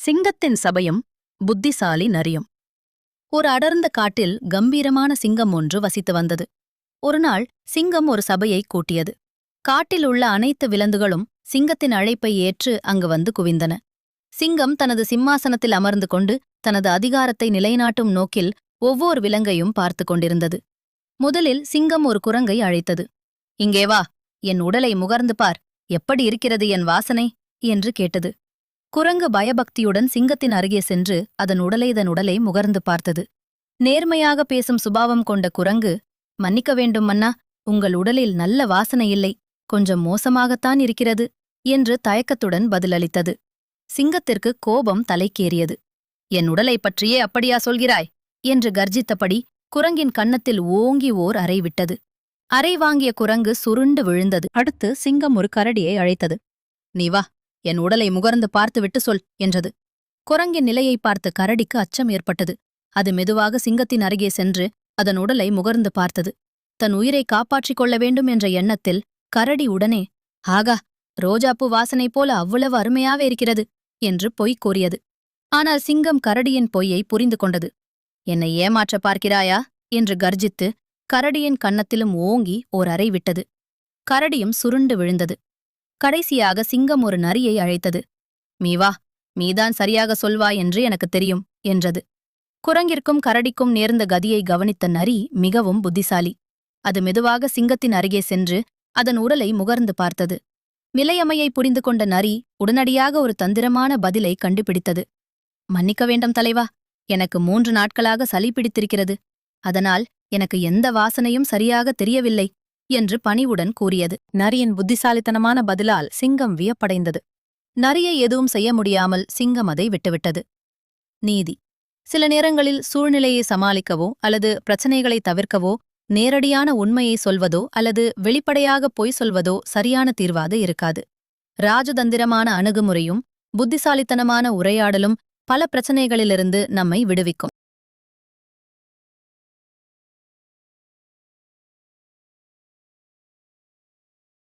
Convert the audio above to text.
சிங்கத்தின் சபையும் புத்திசாலி நரியும். ஒரு அடர்ந்த காட்டில் கம்பீரமான சிங்கம் ஒன்று வசித்து வந்தது. ஒருநாள் சிங்கம் ஒரு சபையை கூட்டியது. காட்டில் உள்ள அனைத்து விலங்குகளும் சிங்கத்தின் அழைப்பை ஏற்று அங்கு வந்து குவிந்தன. சிங்கம் தனது சிம்மாசனத்தில் அமர்ந்து கொண்டு தனது அதிகாரத்தை நிலைநாட்டும் நோக்கில் ஒவ்வொரு விலங்கையும் பார்த்து கொண்டிருந்தது. முதலில் சிங்கம் ஒரு குரங்கை அழைத்தது. "இங்கே வா, என் உடலை முகர்ந்து பார், எப்படி இருக்கிறது என் வாசனை?" என்று கேட்டது. குரங்கு பயபக்தியுடன் சிங்கத்தின் அருகே சென்று அதன் உடலை முகர்ந்து பார்த்தது. நேர்மையாக பேசும் சுபாவம் கொண்ட குரங்கு, "மன்னிக்க வேண்டும் மன்னா, உங்கள் உடலில் நல்ல வாசனை இல்லை, கொஞ்சம் மோசமாகத்தான் இருக்கிறது" என்று தயக்கத்துடன் பதிலளித்தது. சிங்கத்திற்கு கோபம் தலைக்கேறியது. "என் உடலைப் பற்றியே அப்படியா சொல்கிறாய்?" என்று கர்ஜித்தபடி குரங்கின் கன்னத்தில் ஓங்கி ஓர் அறை விட்டது. அறை வாங்கிய குரங்கு சுருண்டு விழுந்தது. அடுத்து சிங்கம் ஒரு கரடியை அழைத்தது. "நீ வா, என் உடலை முகர்ந்து பார்த்துவிட்டு சொல்" என்றது. குரங்கின் நிலையை பார்த்து கரடிக்கு அச்சம் ஏற்பட்டது. அது மெதுவாக சிங்கத்தின் அருகே சென்று அதன் உடலை முகர்ந்து பார்த்தது. தன் உயிரை காப்பாற்றிக் கொள்ள வேண்டும் என்ற எண்ணத்தில் கரடி உடனே, "ஆகா, ரோஜாப்பூ வாசனை போல அவ்வளவு அருமையாவே இருக்கிறது" என்று பொய் கூறியது. ஆனால் சிங்கம் கரடியின் பொய்யை புரிந்து கொண்டது. "என்னை ஏமாற்ற பார்க்கிறாயா?" என்று கர்ஜித்து கரடியின் கன்னத்திலும் ஓங்கி ஓர் அறை விட்டது. கரடியும் சுருண்டு விழுந்தது. கடைசியாக சிங்கம் ஒரு நரியை அழைத்தது. "மீ வா, மீதான் சரியாக சொல்வாய் என்று எனக்கு தெரியும்" என்றது. குரங்கிற்கும் கரடிக்கும் நேர்ந்த கதியை கவனித்த நரி மிகவும் புத்திசாலி. அது மெதுவாக சிங்கத்தின் அருகே சென்று அதன் உடலை முகர்ந்து பார்த்தது. நிலையமையை புரிந்து கொண்ட நரி உடனடியாக ஒரு தந்திரமான பதிலை கண்டுபிடித்தது. "மன்னிக்க வேண்டும் தலைவா, எனக்கு 3 நாட்களாக சளி பிடித்திருக்கிறது. அதனால் எனக்கு எந்த வாசனையும் சரியாக தெரியவில்லை" என்று பணிவுடன் கூறியது. நரியின் புத்திசாலித்தனமான பதிலால் சிங்கம் வியப்படைந்தது. நரியை எதுவும் செய்ய முடியாமல் சிங்கம் அதை விட்டுவிட்டது. நீதி: சில நேரங்களில் சூழ்நிலையை சமாளிக்கவோ அல்லது பிரச்சனைகளை தவிர்க்கவோ நேரடியான உண்மையை சொல்வதோ அல்லது வெளிப்படையாக பொய் சொல்வதோ சரியான தீர்வாக இருக்காது. ராஜதந்திரமான அணுகுமுறையும் புத்திசாலித்தனமான உரையாடலும் பல பிரச்சனைகளிலிருந்து நம்மை விடுவிக்கும்.